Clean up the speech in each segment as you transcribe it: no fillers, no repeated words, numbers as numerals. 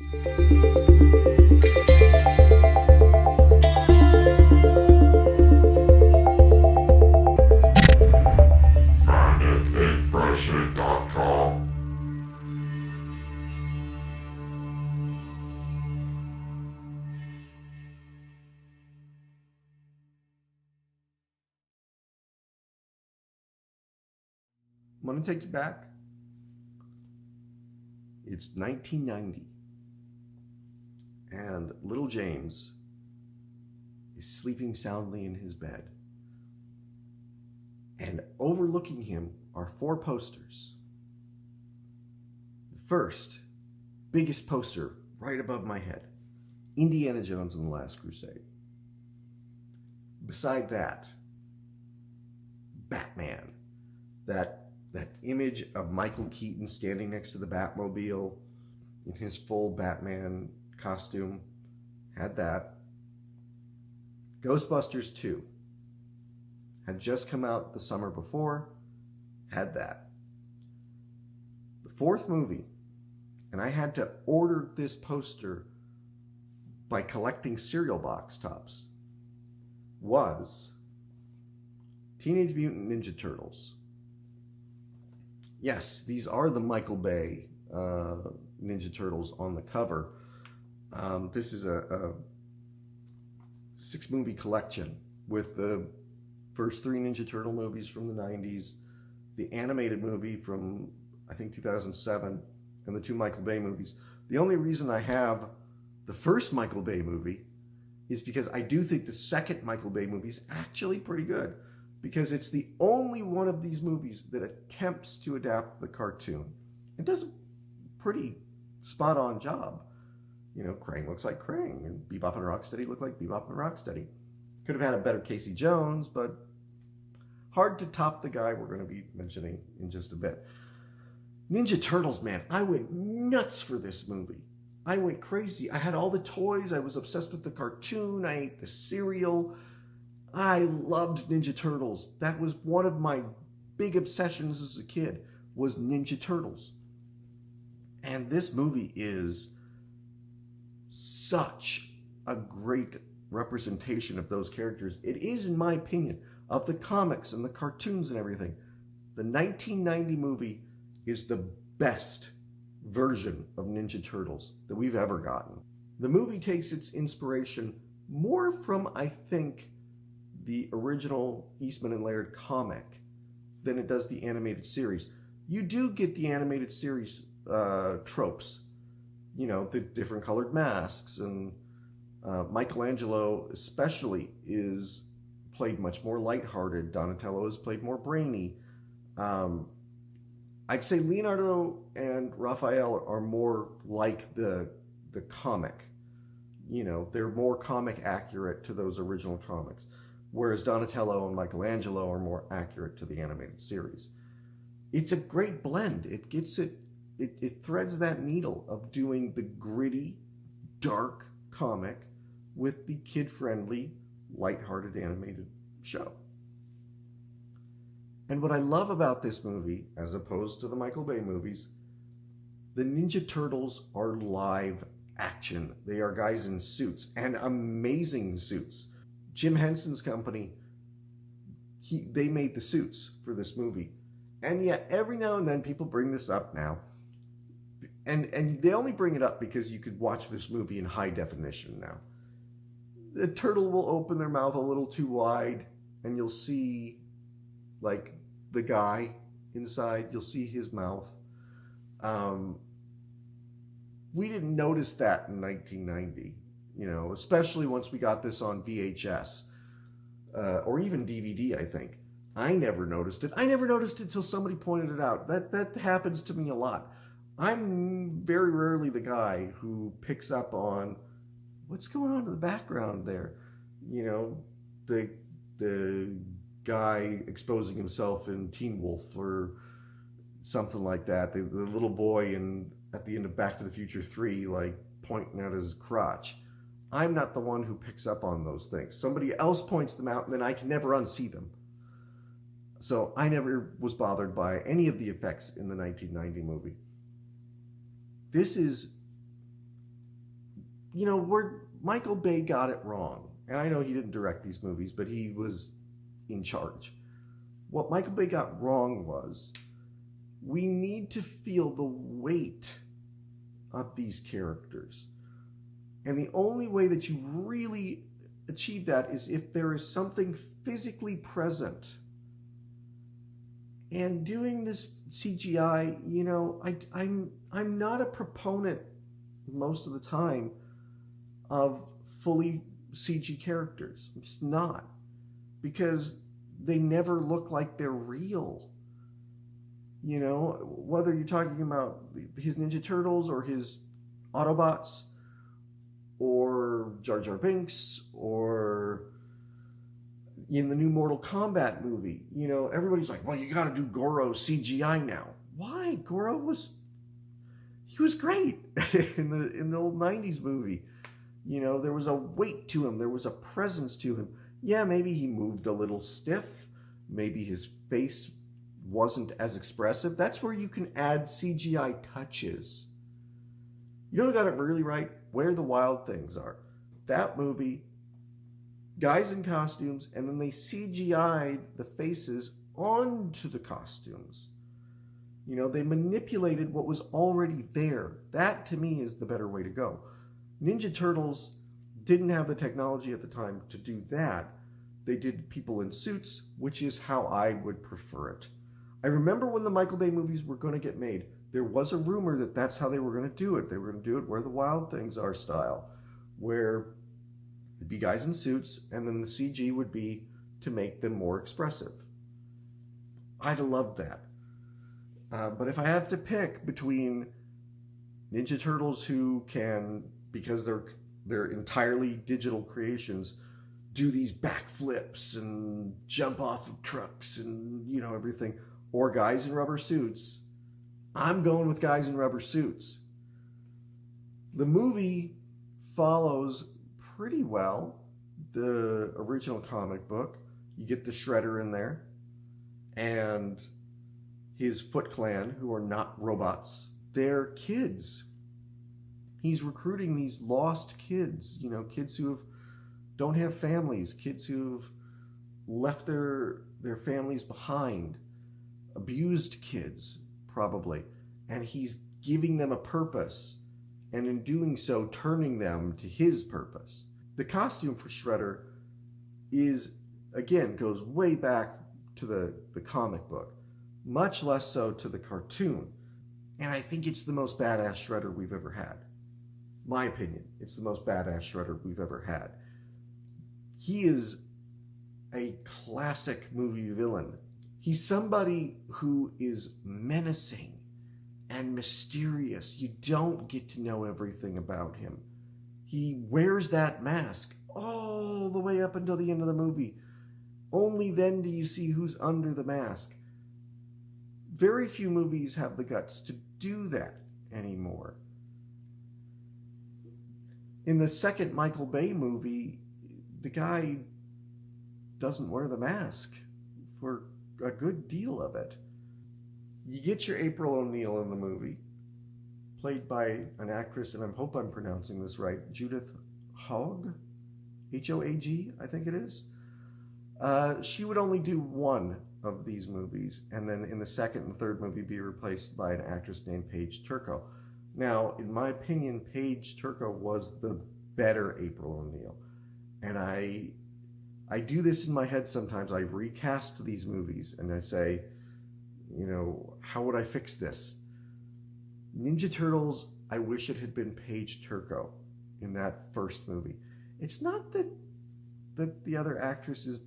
MagicInspiration.com. I'm going to take you back. It's 1990, and little James is sleeping soundly in his bed. And overlooking him are 4 posters. The first, biggest poster right above my head, Indiana Jones and the Last Crusade. Beside that, Batman. That image of Michael Keaton standing next to the Batmobile in his full Batman costume, had that. Ghostbusters 2 had just come out the summer before, had that. The 4th movie, and I had to order this poster by collecting cereal box tops, was Teenage Mutant Ninja Turtles. Yes, these are the Michael Bay Ninja Turtles on the cover. This is a 6-movie collection with the first 3 Ninja Turtle movies from the 90s, the animated movie from, I think, 2007, and the 2 Michael Bay movies. The only reason I have the first Michael Bay movie is because I do think the second Michael Bay movie is actually pretty good, because it's the only one of these movies that attempts to adapt the cartoon. It does a pretty spot-on job. You know, Krang looks like Krang, and Bebop and Rocksteady look like Bebop and Rocksteady. Could have had a better Casey Jones, but hard to top the guy we're going to be mentioning in just a bit. Ninja Turtles, man, I went nuts for this movie. I went crazy. I had all the toys. I was obsessed with the cartoon. I ate the cereal. I loved Ninja Turtles. That was one of my big obsessions as a kid, was Ninja Turtles. And this movie is such a great representation of those characters. It is, in my opinion, of the comics and the cartoons and everything. The 1990 movie is the best version of Ninja Turtles that we've ever gotten. The movie takes its inspiration more from, I think, the original Eastman and Laird comic than it does the animated series. You do get the animated series tropes, you know, the different colored masks, and Michelangelo especially is played much more lighthearted. Donatello is played more brainy. I'd say Leonardo and Raphael are more like the comic. You know, they're more comic accurate to those original comics, whereas Donatello and Michelangelo are more accurate to the animated series. It's a great blend. It gets it threads that needle of doing the gritty, dark comic with the kid-friendly, lighthearted animated show. And what I love about this movie, as opposed to the Michael Bay movies, the Ninja Turtles are live action. They are guys in suits, and amazing suits. Jim Henson's company, they made the suits for this movie. And yet, every now and then, people bring this up now. And they only bring it up because you could watch this movie in high definition now. The turtle will open their mouth a little too wide, and you'll see, like, the guy inside. You'll see his mouth. We didn't notice that in 1990, you know, especially once we got this on VHS or even DVD, I think. I never noticed it. I never noticed it until somebody pointed it out. That happens to me a lot. I'm very rarely the guy who picks up on what's going on in the background there. You know, the guy exposing himself in Teen Wolf or something like that. The little boy at the end of Back to the Future 3, like, pointing at his crotch. I'm not the one who picks up on those things. Somebody else points them out, and then I can never unsee them. So I never was bothered by any of the effects in the 1990 movie. This is where Michael Bay got it wrong, and I know he didn't direct these movies, but he was in charge. What Michael Bay got wrong was we need to feel the weight of these characters. And the only way that you really achieve that is if there is something physically present. And doing this CGI, I'm not a proponent most of the time of fully CG characters. I'm just not. Because they never look like they're real. Whether you're talking about his Ninja Turtles or his Autobots or Jar Jar Binks or in the new Mortal Kombat movie, everybody's like, well, you got to do Goro CGI now. Why? Goro was great in the old 90s movie. There was a weight to him. There was a presence to him. Yeah, maybe he moved a little stiff. Maybe his face wasn't as expressive. That's where you can add CGI touches. You know who got it really right? Where the Wild Things Are. That movie, guys in costumes, and then they CGI'd the faces onto the costumes. They manipulated what was already there. That, to me, is the better way to go. Ninja Turtles didn't have the technology at the time to do that. They did people in suits, which is how I would prefer it. I remember when the Michael Bay movies were going to get made, there was a rumor that that's how they were going to do it. They were going to do it Where the Wild Things Are style, where it'd be guys in suits, and then the CG would be to make them more expressive. I'd have loved that. But if I have to pick between Ninja Turtles who can, because they're entirely digital creations, do these backflips and jump off of trucks and everything, or guys in rubber suits, I'm going with guys in rubber suits. The movie follows pretty well the original comic book. You get the Shredder in there and his Foot Clan, who are not robots. They're kids. He's recruiting these lost kids, kids who don't have families, kids who've left their families behind, abused kids, probably. And he's giving them a purpose, and in doing so, turning them to his purpose. The costume for Shredder goes way back to the comic book, much less so to the cartoon. And I think it's the most badass Shredder we've ever had. My opinion, it's the most badass Shredder we've ever had. He is a classic movie villain. He's somebody who is menacing and mysterious. You don't get to know everything about him. He wears that mask all the way up until the end of the movie. Only then do you see who's under the mask. Very few movies have the guts to do that anymore. In the second Michael Bay movie, the guy doesn't wear the mask for a good deal of it. You get your April O'Neil in the movie, played by an actress, and I hope I'm pronouncing this right, Judith Hoag? H-O-A-G, I think it is. She would only do one of these movies, and then in the second and third movie be replaced by an actress named Paige Turco. Now, in my opinion, Paige Turco was the better April O'Neil. And I do this in my head sometimes. I recast these movies and I say, how would I fix this? Ninja Turtles, I wish it had been Paige Turco in that first movie. It's not that the other actress is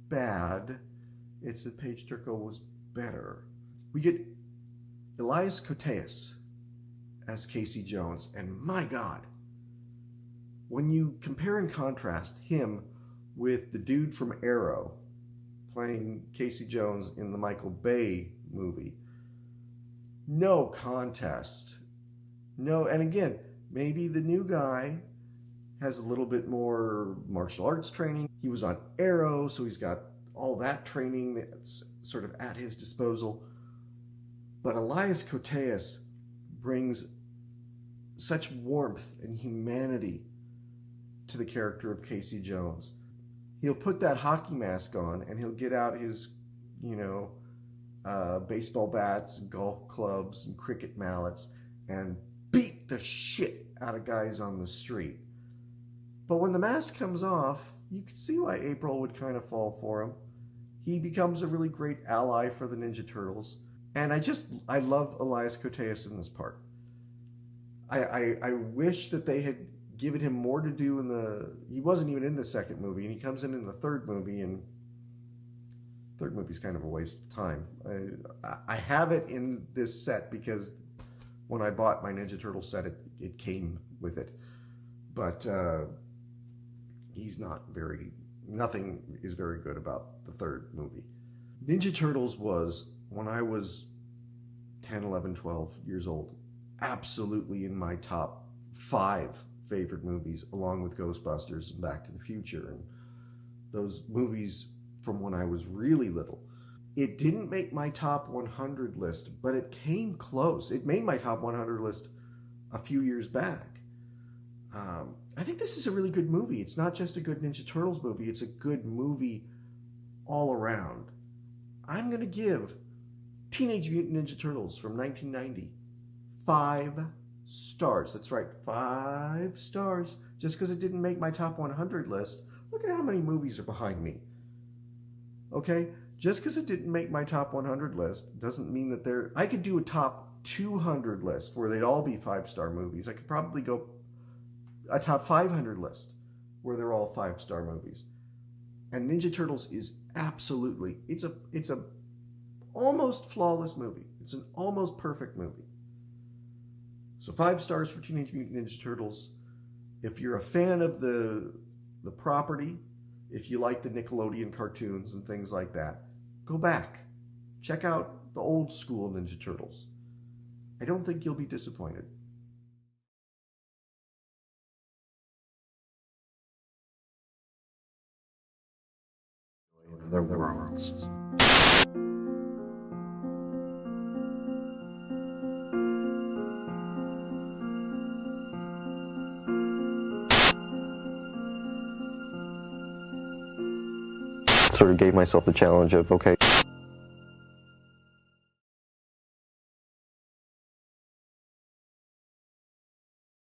bad. It's that Paige Turco was better. We get Elias Koteas as Casey Jones, and my God, when you compare and contrast him with the dude from Arrow playing Casey Jones in the Michael Bay movie, no contest. No, and again, maybe the new guy has a little bit more martial arts training. He was on Arrow, so he's got all that training that's sort of at his disposal. But Elias Koteas brings such warmth and humanity to the character of Casey Jones. He'll put that hockey mask on and he'll get out his, baseball bats and golf clubs and cricket mallets and beat the shit out of guys on the street. But when the mask comes off, you can see why April would kind of fall for him. He becomes a really great ally for the Ninja Turtles. And I love Elias Koteas in this part. I wish that they had given him more to do he wasn't even in the second movie, and he comes in the third movie, and third movie's kind of a waste of time. I have it in this set because when I bought my Ninja Turtle set, it came with it. But nothing is very good about the third movie. Ninja Turtles was, when I was 10, 11, 12 years old, absolutely in my top 5 favorite movies, along with Ghostbusters and Back to the Future and those movies from when I was really little. It didn't make my top 100 list, but it came close. It made my top 100 list a few years back. I think this is a really good movie. It's not just a good Ninja Turtles movie, it's a good movie all around. I'm going to give Teenage Mutant Ninja Turtles from 1990 5 stars. That's right, 5 stars. Just because it didn't make my top 100 list, look at how many movies are behind me. Okay? Just because it didn't make my top 100 list doesn't mean that I could do a top 200 list where they'd all be 5-star movies. I could probably go a top 500 list where they're all 5-star movies. And Ninja Turtles is absolutely, it's a almost flawless movie. It's an almost perfect movie. So 5 stars for Teenage Mutant Ninja Turtles. If you're a fan of the property, if you like the Nickelodeon cartoons and things like that, go back. Check out the old school Ninja Turtles. I don't think you'll be disappointed. Their worlds. Sort of gave myself the challenge of, okay,